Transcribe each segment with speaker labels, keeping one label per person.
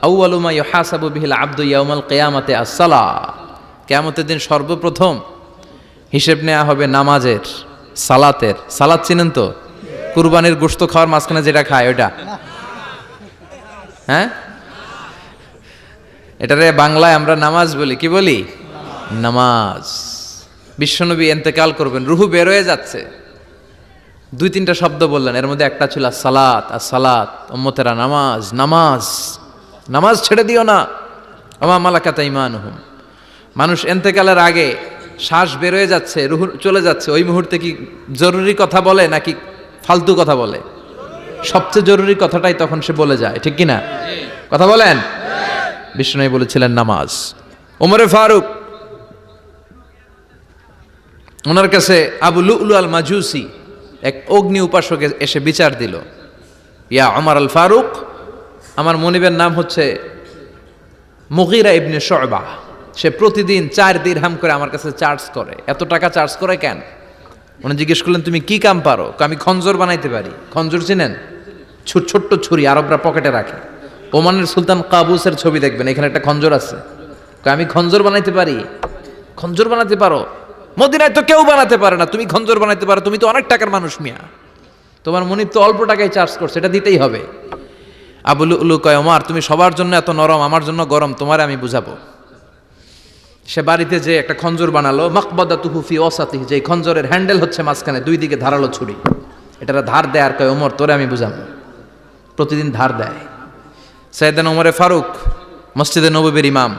Speaker 1: আউয়ালু মা ইউহাসাবু বিহিল আবদু ইয়াউমাল কিয়ামাতি আস-সালাহ, কিয়ামতের দিন সর্বপ্রথম হিসেব নেওয়া হবে নামাজের, সালাতের। সালাত চিনেন তো? কুরবানির গোশত খাওয়ার মাঝখানে যেটা খায় ওইটা, হ্যাঁ, এটারে বাংলায় আমরা নামাজ বলি। কি বলি? নামাজ। বিশ্বনবী ইন্তেকাল করবেন, রুহু বের হয়ে যাচ্ছে, 2-3টা শব্দ বললেন, এর মধ্যে একটা ছিল সালাত। আর সালাত, উম্মতেরা নামাজ, নামাজ, নামাজ ছেড়ে দিও না। ওমা মালাকাত আইমানুহুম। মানুষ ইন্তেকালের আগে শ্বাস বের হয়ে যাচ্ছে, রুহু চলে যাচ্ছে, ওই মুহূর্তে কি জরুরি কথা বলে নাকি ফালতু কথা বলে? সবচেয়ে জরুরি কথাটাই তখন সে বলে যায়, ঠিক কিনা? কথা বলেন। বিষ্ণু বলেছিলেন নামাজ। ওমরে ফারুক, ওনার কাছে আবু লুলু আল মাজুসি, এক অগ্নি উপাসক এসে বিচার দিল, ইয়া ওমর আল ফারুক, আমার মনিবের নাম হচ্ছে মুগীরা ইবনে শুবা, সে প্রতিদিন 4 দিরহাম করে আমার কাছে চার্জ করে। এত টাকা চার্জ করে কেন? উনি জিজ্ঞেস করলেন, তুমি কি কাম পারো? আমি খঞ্জর বানাইতে পারি। খঞ্জর চিনেন? ছোট্ট ছুরি আরবরা পকেটে রাখে। ওমানের সুলতান কাবুসের ছবি দেখবেন, এখানে একটা খঞ্জর আছে। আমি খঞ্জর বানাইতে পারি। খঞ্জর বানাতে পারো? মদিনায় তো কেউ বানাতে পারে না, তুমি খঞ্জর বানাইতে পারো? তুমি তো অনেক টাকার মানুষ মিয়া, তোমার মনিব তো অল্প টাকায় চার্জ করছে, এটা দিতেই হবে। আবু লুলু কয়, ওমর তুমি সবার জন্য এত নরম, আমার জন্য গরম, তোমারে আমি বুঝাবো। সে বাড়িতে যে একটা খঞ্জর বানালো, মাকবাদাতুহু ফি ওয়াসাতিহি, যে খঞ্জরের হ্যান্ডেল হচ্ছে মাঝখানে, 2 দিকে ধারালো ছুরি, এটারা ধার দেয়। আর কয়, ওমর তোরে আমি বুঝাবো। প্রতিদিন ধার দেয়। সাইয়েদনা ওমরে ফারুক মসজিদে নববীর ইমাম,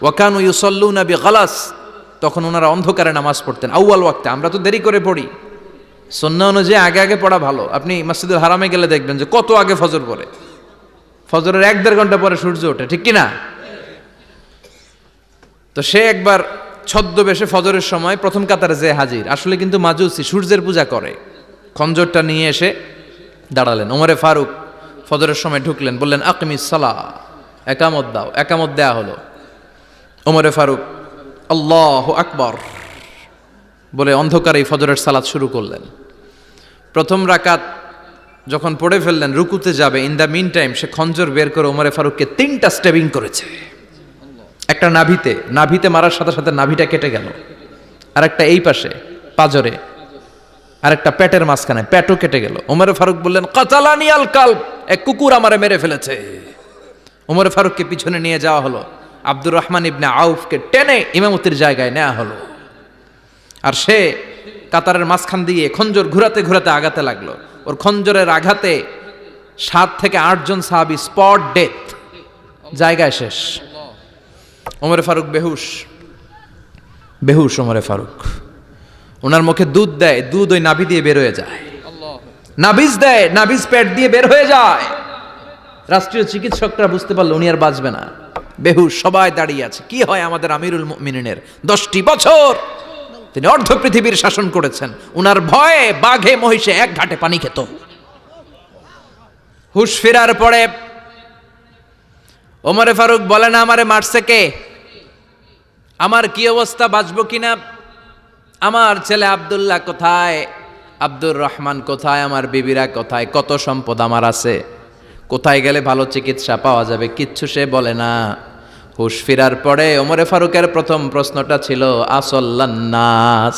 Speaker 1: ওয়াকানু ইউসাল্লুনা বিগালাস, তখন ওনারা অন্ধকারে নামাজ পড়তেন আউয়াল ওয়াক্তে। আমরা তো দেরি করে পড়ি, সুন্নাহ অনুযায়ী আগে আগে পড়া ভালো। আপনি মসজিদুল হারামে গেলে দেখবেন যে কত আগে ফজর পড়ে, ফজরের 1-1.5 ঘন্টা পরে সূর্য ওঠে, ঠিক কিনা? তো সে একবার ছদ্মবেশে ফজরের সময় প্রথম কাতারে যে হাজির, আসলে কিন্তু মাজুসি, সূর্যের পূজা করে। খঞ্জরটা নিয়ে এসে দাঁড়ালেন। ওমরে ফারুক ফজরের সময় ঢুকলেন, বললেন আকিমিস সালাহ, একামত দাও। একামত দেয়া হলো। ওমরে ফারুক আল্লাহু আকবার বলে অন্ধকারেই ফজরের সালাত শুরু করলেন। প্রথম রাকাত যখন পড়ে ফেললেন, রুকুতে যাবে, ইন দ্য মিন টাইম সে খঞ্জর বের করে ওমরে ফারুককে 3টা স্টেবিং করেছে। একটা নাভিতে মারার সাথে সাথে নাভিটা কেটে গেল, আর একটা এই পাশে পাজরে, আর একটা পেটের মাঝখানে, পেটও কেটে গেল। ওমরে ফারুক বললেন, কাতালানি আল কালব, এক কুকুর আমারে মেরে ফেলেছে। ওমরে ফারুককে পিছনে নিয়ে যাওয়া হলো। আব্দুর রহমান ইবনে আউফকে টেনে ইমামতির জায়গায় নেওয়া হলো। আর সে কাতারের মাঝখান দিয়ে খঞ্জর ঘুরাতে ঘুরাতে আগাতে লাগলো। ওর খঞ্জরের আঘাতে 7 থেকে 8 জন সাহাবী স্পট ডেথ, জায়গায় শেষ। ওমরে ফারুক বেহুশ। ওমরে ফারুক, ওনার মুখে দুধ দেয়, দুধ ওই নাভি দিয়ে বের হয়ে যায়। নাভিজ দেয়, নাভিজ পেট দিয়ে বের হয়ে যায়। রাষ্ট্রীয় চিকিৎসকরা বুঝতে পারলো উনি আর বাঁচবে না, বেহুশ। সবাই দাঁড়িয়ে আছে। কি হয় আমাদের আমিরুল মুমিনিনের? 10টি বছর তিনি অর্ধ পৃথিবীর শাসন করেছেন। উনার ভয়ে বাঘে মহিষে এক ঘাটে পানি খেত। হুশ ফেরার পরে ওমরে ফারুক বলে না, আমারে মারছে কে? আমার কি অবস্থা, বাঁচবো কিনা? আমার ছেলে আব্দুল্লাহ কোথায়? আব্দুর রহমান কোথায়? আমার বিবিরা কোথায়? কত সম্পদ আমার আছে, কোথায় গেলে ভালো চিকিৎসা পাওয়া যাবে? কিচ্ছু সে বলে না। হুশ ফিরার পরে ওমরে ফারুকের প্রথম প্রশ্নটা ছিল, আসল্লান্নাস,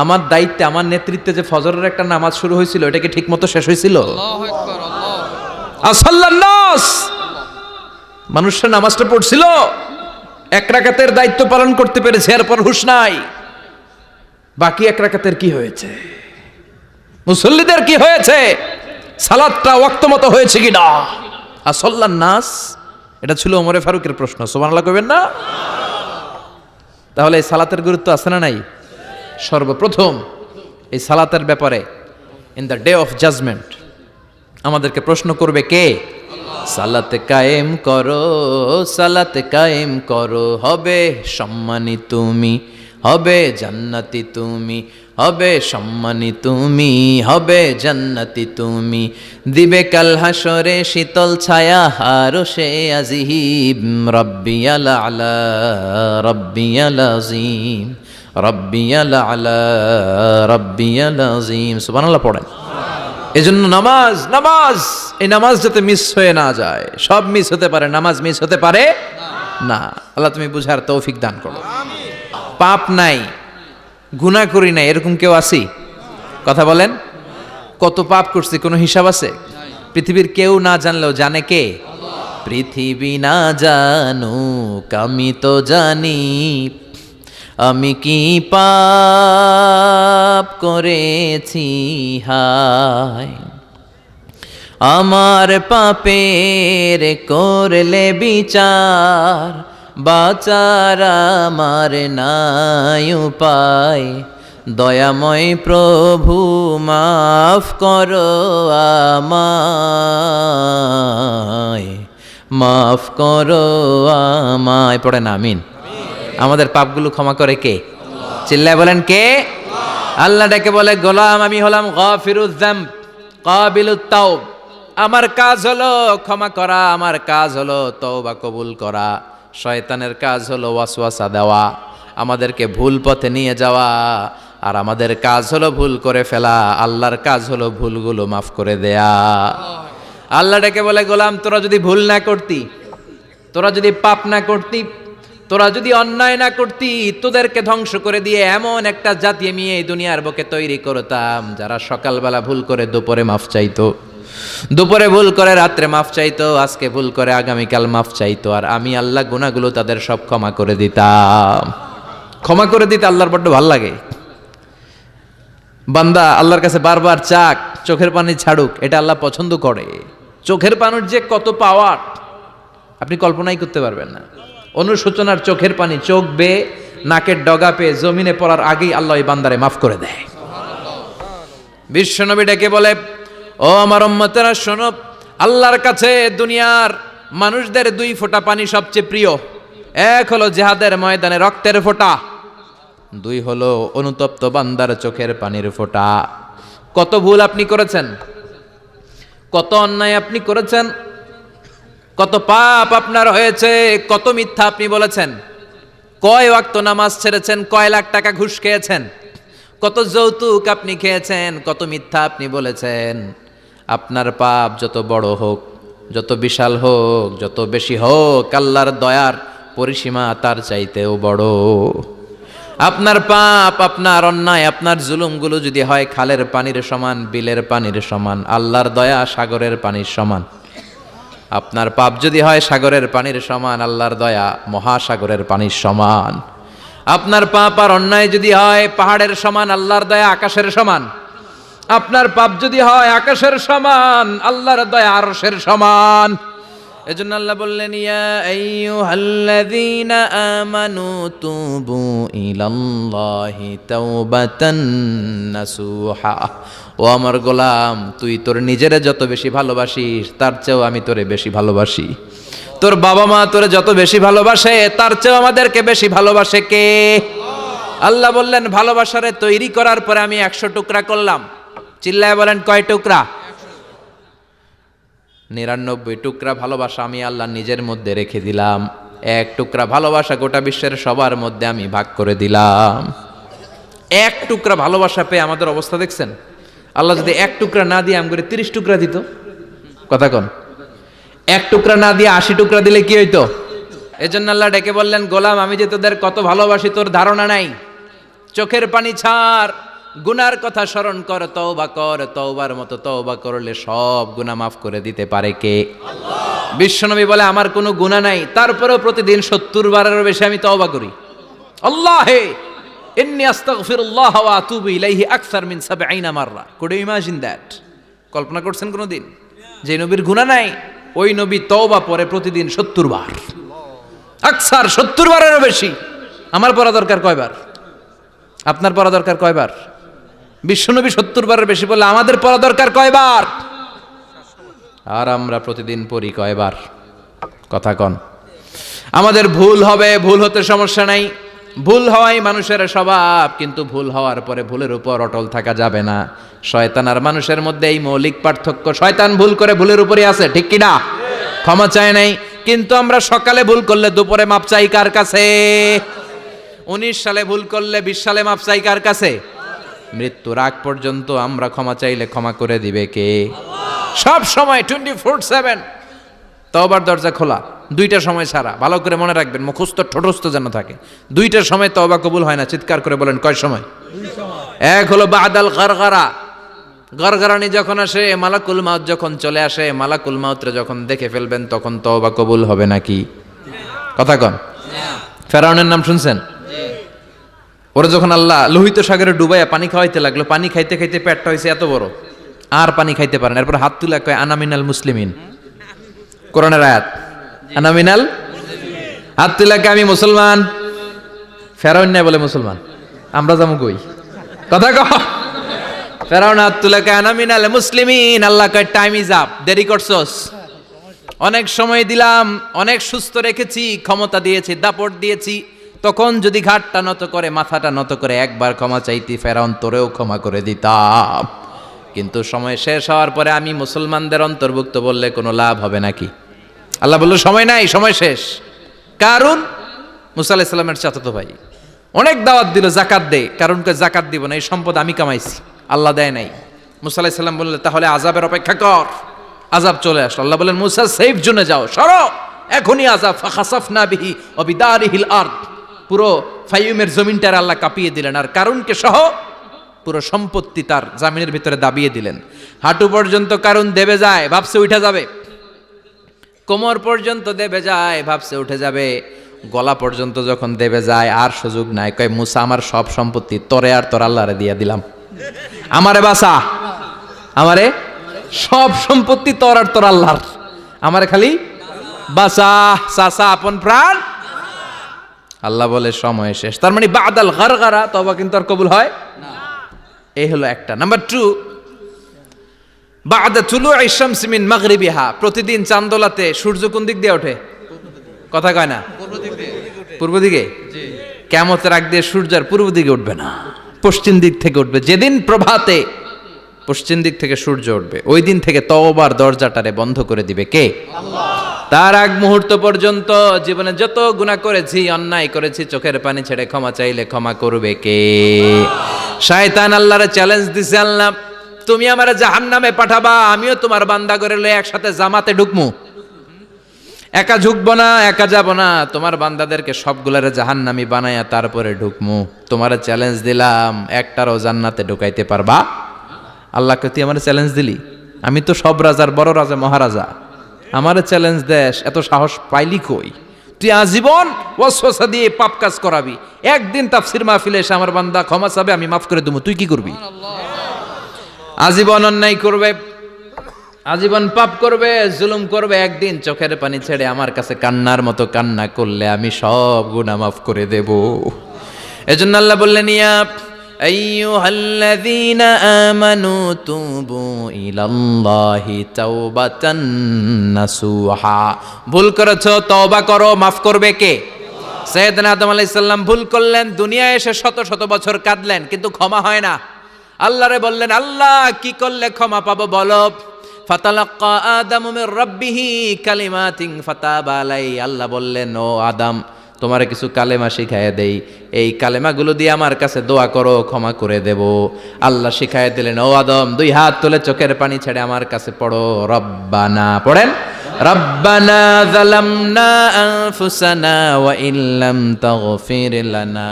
Speaker 1: আমার দায়িত্বে, আমার নেতৃত্বে যে ফজরের একটা নামাজ শুরু হয়েছিল, এটা কি ঠিক মতো শেষ হয়েছিল? আসল্লান্নাস, মানুষের নামাজটা পড়ছিল, 1 রাকাতের দায়িত্ব পালন করতে পেরেছে, এরপর হুশ নাই। বাকি 1 রাকাতের কি হয়েছে? মুসল্লিদের কি হয়েছে? সালাতটা ওয়াক্ত মতো হয়েছে কিনা? আসল্লান্নাস, এটা ছিল ওমরে ফারুকের প্রশ্ন। সুবহানাল্লাহ কইবেন না? তাহলে এই সালাতের গুরুত্ব আছে না নাই? সর্বপ্রথম এই সালাতের ব্যাপারে in the day of judgement আমাদেরকে প্রশ্ন করবে কে? সালাতে কায়েম করো, সালাতে কায়েম করো, হবে সম্মানী তুমি, হবে জান্নাতি তুমি, হবে সম্মানী তুমি, হবে জান্নাতি তুমি, দিবে কাল হাসরে শীতল ছায়া আরশে আজিম, রব্বিয়াল আলা রব্বিয়াল আযীম, রব্বিয়াল আলা রব্বিয়াল আযীম। সুবহানাল্লাহ পড়েন। এজন্য নামাজ নামাজ, এই নামাজ যাতে মিস হয়ে না যায়। সব মিস হতে পারে, নামাজ মিস হতে পারে না। আল্লাহ তুমি বুঝার তৌফিক দান করো। পাপ নাই, গুনাহ করি নাই, এরকম কেউ আছি? কথা বলেন। কত পাপ করছি কোনো হিসাব আছে? পৃথিবীর কেউ না জানলেও জানে কে? পৃথিবী না জানুক আমি তো জানি, আমি কি পাপ করেছি হায়। আমার পাপের করলে বিচার, বাঁচার আমার নাই উপায়। দয়াময় প্রভু মাফ করো আমায়, মাফ করো আমায়। পড়েন আমিন। আমাদের পাপগুলো ক্ষমা করে কে? চিল্লায় বলেন কে? আল্লাহ ডেকে বলে, গোলাম আমি হলাম গাফিরুয যামব কাবিলুত তাওব। আমার কাজ হলো ক্ষমা করা, আমার কাজ হলো তওবা কবুল করা। শয়তানের কাজ হলো ওয়াসওয়াসা দেওয়া, আমাদেরকে ভুল পথে নিয়ে যাওয়া। আর আমাদের কাজ হলো ভুল করে ফেলা, আল্লাহর কাজ হলো ভুলগুলো মাফ করে দেয়া। আল্লাহ ডেকে বলে, গোলাম তোরা যদি ভুল না করতি, তোরা যদি পাপ না করতি, তোরা যদি অন্যায় না করতি, তোদেরকে ধ্বংস করে দিয়ে এমন একটা জাতি আমি এই দুনিয়ার বুকে তৈরি করতাম যারা সকালবেলা ভুল করে দুপুরে মাফ চাইতো, দুপুরে ভুল করে রাত্রে মাফ চাইতো, আজকে ভুল করে আগামীকাল মাফ চাইতো। আর আমি আল্লাহ গুনাহগুলো তাদের সব ক্ষমা করে দিতাম। ক্ষমা করে দিতে আল্লাহর বড্ড ভালো লাগে। বান্দা আল্লাহর কাছে বারবার চাক, চোখের পানি ছাড়ুক, এটা আল্লাহ পছন্দ করে। চোখের পানির যে কত পাওয়ার আপনি কল্পনাই করতে পারবেন না। অনুশোচনার চোখের পানি চোখ বেয়ে নাকের ডগা পেয়ে জমিনে পড়ার আগেই আল্লাহ এই বান্দারে মাফ করে দেয়। বিশ্বনবী ডেকে বলে, ও আমার উম্মতেরা শোনো, আল্লাহর কাছে দুনিয়ার মানুষদের দুই ফোঁটা পানি সবচেয়ে প্রিয়। এক হলো জিহাদের ময়দানে রক্তের ফোঁটা, দুই হলো অনুতপ্ত বান্দার চোখের পানির ফোঁটা। কত ভুল আপনি করেছেন, কত অন্যায় আপনি করেছেন, কত পাপ আপনার হয়েছে, কত মিথ্যা আপনি বলেছেন, কয় ওয়াক্ত নামাজ ছেড়েছেন, কয় লাখ টাকা ঘুষ খেয়েছেন, কত যৌতুক আপনি খেয়েছেন, কত মিথ্যা আপনি বলেছেন। আপনার পাপ যত বড় হোক, যত বিশাল হোক, যত বেশি হোক, আল্লাহর দয়ার পরিসীমা তার চাইতেও বড়। আপনার পাপ, আপনার অন্যায়, আপনার জুলুমগুলো যদি হয় খালের পানির সমান, বিলের পানির সমান, আল্লাহর দয়া সাগরের পানির সমান। আপনার পাপ যদি হয় সাগরের পানির সমান, আল্লাহর দয়া মহাসাগরের পানির সমান। আপনার পাপ আর অন্যায় যদি হয় পাহাড়ের সমান, আল্লাহর দয়া আকাশের সমান। আপনার পাপ যদি হয় আকাশের সমান, আল্লাহর দয়া আরশের সমান। এজন্য আল্লাহ বললেন, ইয়া আইয়ুহাল্লাযীনা আমানু তুবু ইলাল্লাহি তাওবাতান নাসুহা। ও আমার গোলাম, তুই তোর নিজেরে যত বেশি ভালোবাসিস তার চেয়েও আমি তোরে বেশি ভালোবাসি। তোর বাবা মা তোরে যত বেশি ভালোবাসে তার চেয়েও আমাদেরকে বেশি ভালোবাসে কে? আল্লাহ বললেন, ভালোবাসারে তৈরি করার পরে আমি 100 টুকরা করলাম। চিল্লায় বলেন কয় টুকরা? 99 টুকরা ভালোবাসা আমি আল্লাহ নিজের মধ্যে রেখে দিলাম। 1 টুকরা ভালোবাসা গোটা বিশ্বের সবার মধ্যে আমি ভাগ করে দিলাম। 1 টুকরা ভালোবাসা পেয়ে আমাদের অবস্থা দেখছেন? আল্লাহ যদি 1 টুকরা না দিয়ে আমগরে 30 টুকরা দিত, কথা কন, 1 টুকরা না দিয়ে 80 টুকরা দিলে কি হইতো? এজন্য আল্লাহ ডেকে বললেন, গোলাম আমি যে তোদের কত ভালোবাসি তোর ধারণা নাই। চোখের পানি ছাড়, গুনার কথা স্মরণ কর, তওবা কর। তওবার মতো তওবা করলে সব গুনাহ মাফ করে দিতে পারে কে? আল্লাহ। বিশ্বনবী বলে, আমার কোনো গুনাহ নাই, তারপরেও প্রতিদিন 70 বারেরও বেশি আমি তওবা করি। আল্লাহে ইন্নী আস্তাগফিরুল্লাহ ওয়া আতুবু ইলাইহি আকসার মিন 70 মাররা। Could you imagine that? কল্পনা করছেন কোনোদিন যে নবীর গুনাহ নাই, ওই নবী তওবা পড়ে প্রতিদিন 70 বার, আকসার 70 বারেরও বেশি। আমার পড়া দরকার কয়বার? আপনার পড়া দরকার কয়বার? বিশ্বনবী 70 বারের বেশি বললে আমাদের পড়া দরকার কয়বার? আর আমরা প্রতিদিন পড়ি কয়বার? কথা কন। আমাদের ভুল হবে, ভুল হতে সমস্যা নাই, ভুল হওয়াই মানুষের স্বভাব, কিন্তু ভুল হওয়ার পরে ভুলের উপর অটল থাকা যাবে না। শয়তান আর মানুষের মধ্যে এই মৌলিক পার্থক্য। শয়তান ভুল করে ভুলের উপরই আছে, ঠিক কি না? ক্ষমা চায় নাই, কিন্তু আমরা সকালে ভুল করলে দুপুরে মাপ চাই কার কাছে? 19 সালে ভুল করলে 20 সালে মাপ চাই কার কাছে? মৃত্যুর আগ পর্যন্ত আমরা ক্ষমা চাইলে ক্ষমা করে দিবে কে? সব সময় 24/7 তওবার দরজা খোলা, দুইটা সময় ছাড়া। ভালো করে মনে রাখবেন, মুখস্থ ঠোঁটস্থ যেন থাকে। দুইটার সময় তওবা কবুল হয় না, চিৎকার করে বলেন কয় সময়? এক হলো বাদাল গারগারা, গরগরানি যখন আসে, মালাকুল মাউত যখন চলে আসে, মালাকুল মাউতরে যখন দেখে ফেলবেন তখন তওবা কবুল হবে নাকি? কথা কন। ফেরাউনের নাম শুনছেন? ওরা যখন আল্লাহ লোহিত সাগরে ডুবাইয়া পানি খাওয়াইতে লাগলো, পানি খাইতে খাইতে পেটটা হয়েছে এত বড়, আর পানি খাইতে পারেন। এরপর হাত তুলে কয় আনা মিনাল মুসলিমিন, কোরআনের আয়াত, আনা মিনাল, হাত তুলে কয় আমি মুসলমান। ফেরাউন নাই বলে মুসলমান, আমরা যাবো কই? কথা কহ। ফেরাউন হাত তুলে কয় আনা মিনাল মুসলিমিন, আল্লাহ কয় টাইম ইজ আপ, দেরি করছস, অনেক সময় দিলাম, অনেক সুস্থ রেখেছি, ক্ষমতা দিয়েছি, দাপট দিয়েছি, তখন যদি ঘাটটা নত করে, মাথাটা নত করে একবার ক্ষমা চাইতি, ফেরাউন তোরেও ক্ষমা করে দিতাম। কিন্তু সময় শেষ হওয়ার পরে আমি মুসলমানদের অন্তর্ভুক্ত বললে কোনো লাভ হবে নাকি? আল্লাহ বলল সময় নাই, সময় শেষ। কারণ মুসা আলাইহিস সালামের চাচাতো ভাই অনেক দাওয়াত দিল, জাকাত দে, কারণকে জাকাত দিব না, এই সম্পদ আমি কামাইছি, আল্লাহ দেয় নাই। মুসা আলাইহিস সালাম বললেন তাহলে আযাবের অপেক্ষা কর। আযাব চলে আসলো, আল্লাহ বলেন মুসা সেফ জোনে যাও, সরো, এখনই আযাব। ফাখাসাফনা বিহি ওয়া বিদারিহিল আরদ, পুরো ফাইয়ুমের জমিনটার আল্লাহ কাঁপিয়ে দিলেন, আর কারুনকে সহ পুরো সম্পত্তি তার জামিনের ভিতরে দাবিয়ে দিলেন। হাঁটু পর্যন্ত কারুন দেবে যায়, ভাবছে উঠে যাবে, কোমর পর্যন্ত দেবে যায়, ভাবছে উঠে যাবে, গলা পর্যন্ত যখন দেবে যায় আর সুযোগ নাই। কয় মুসা আমার সব সম্পত্তি তোরে আর তোর আল্লাহরে দিয়ে দিলাম, আমারে বাসা, আমারে সব সম্পত্তি তোর আর তোর আল্লাহর, আমারে খালি বাসা, চাচা আপন প্রাণ। আল্লাহ বলে সময় শেষ। তার মানে বাদাল গারগারা, তওবা কিন্তু আর কবুল হয় না। এই হলো একটা। নাম্বার 2, বাদা তুলুই শামসি মিন মাগরিবিহা, প্রতিদিন চাঁদোলাতে সূর্য কোন দিক দিয়ে ওঠে? কথা কয় না? পূর্ব দিকে। কিয়ামতের আগ দিয়ে সূর্য আর পূর্ব দিকে উঠবে না, পশ্চিম দিক থেকে উঠবে। যেদিন প্রভাতে পশ্চিম দিক থেকে সূর্য উঠবে, ওই দিন থেকে তওবার দরজাটারে বন্ধ করে দিবে কে? আল্লাহ। তার আগ মুহূর্ত পর্যন্ত জীবনে যত গুনাহ করেছি, অন্যায় করেছি, চোখের পানি ছেড়ে ক্ষমা চাইলে ক্ষমা করবে কে? শয়তান আল্লাহরে চ্যালেঞ্জ দিছে, আল্লাহ তুমি আমারে জাহান্নামে পাঠাবা, আমিও তোমার বান্দা করে লয়ে একসাথে জামাতে ঢুকমু, একা ঝুঁকবো না, একা যাব না, তোমার বান্দাদেরকে সবগুলারে জাহান্নামী বানায়া তারপরে ঢুকমু। তোমারে চ্যালেঞ্জ দিলাম, একটারও জান্নাতে ঢুকাইতে পারবা? আল্লাহকে তুই আমার চ্যালেঞ্জ দিলি, আমি তো সব রাজার বড় রাজা, মহারাজা, আমারে চ্যালেঞ্জ দেশ, এত সাহস পাইলি কই? তুই আজীবন ওয়াসওয়াসা দিয়ে পাপ কাজ করাবি, একদিন তাফসীর মাহফিলে এসে আমার বান্দা ক্ষমা চাবে, আমি মাফ করে দেবো, তুই কি করবি? আজীবন অন্যায় করবে, আজীবন পাপ করবে, জুলুম করবে, একদিন চোখের পানি ছেড়ে আমার কাছে কান্নার মতো কান্না করলে আমি সব গুনাহ মাফ করে দেব। এজন্য আল্লাহ বললেন ইয়া আইয়ুহাল্লাযীনা আমানু তুবু ইলাল্লাহি তাওবাতান নাসুহা, ভুল করেছো তওবা করো, মাফ করবে কে? সাইয়েদনা আদম আলাইহিস সালাম ভুল করলেন, দুনিয়ায় এসে শত শত বছর কাঁদলেন, কিন্তু ক্ষমা হয় না। আল্লাহরে বললেন আল্লাহ কি করলে ক্ষমা পাবো বলো? ফাতালাক্কা আদামু মির রাব্বিহি কালিমাতিন ফাতাবা আলাই, আল্লাহ বললেন ও আদম তোমারে কিছু কালেমা শিখাইয়া দেই, এই কালেমাগুলো দিয়ে আমার কাছে দোয়া করো, ক্ষমা করে দেব। আল্লাহ শিখাইয়া দিলেন ও আদম দুই হাত তুলে চোখের পানি ছেড়ে আমার কাছে পড়ো, রব্বানা, পড়েন রব্বানা যালামনা আনফুসানা ওয়া ইল্লাম তাগফির লানা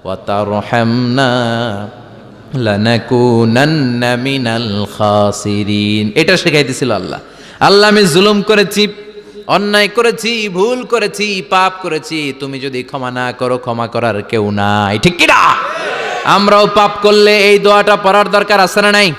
Speaker 1: ওয়া তারহামনা লানাকুনান্না মিনাল খাসিরিন। এটা শিখাইতেছিল আল্লাহ। আল্লাহ আমি জুলুম করেছি, অন্যায় করেছি, ভুল করেছি, পাপ করেছি, তুমি যদি ক্ষমা না করো ক্ষমা করার কেউ নাই, ঠিক কি না? আমরাও পাপ করলে এই দোয়াটা পড়ার দরকার আছে না নাই?